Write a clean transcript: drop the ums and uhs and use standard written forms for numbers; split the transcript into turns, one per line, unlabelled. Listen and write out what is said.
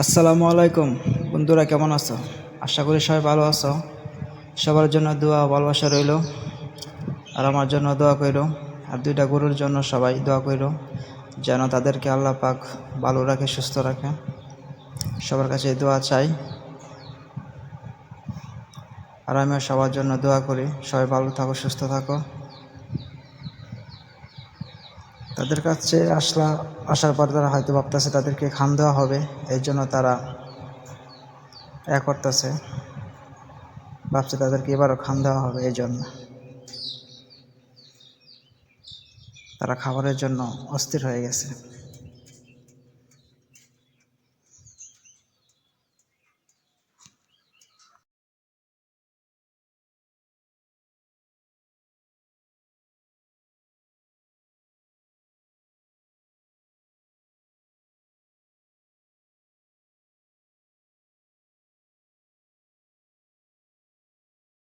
আসসালামু আলাইকুম বন্ধুরা, কেমন আছো? আশা করি সবাই ভালো আছো। সবার জন্য দোয়া ভালোবাসা রইল, আর আমার জন্য দোয়া কইরো। আর দুইটা গরুর জন্য সবাই দোয়া কইরো, যেন তাদেরকে আল্লাহ পাক ভালো রাখে, সুস্থ রাখে। সবার কাছে দোয়া চাই, আর আমিও সবার জন্য দোয়া করি। সবাই ভালো থাকো, সুস্থ থাকো। তাদের কাছে আসার পর তারা হয়তো ভাবতেছে তাদেরকে খাম দেওয়া হবে, এই জন্য তারা করতেছে, ভাবছে তাদেরকে এবারও খাম দেওয়া হবে। এই জন্য তারা খাবারের জন্য অস্থির হয়ে গেছে।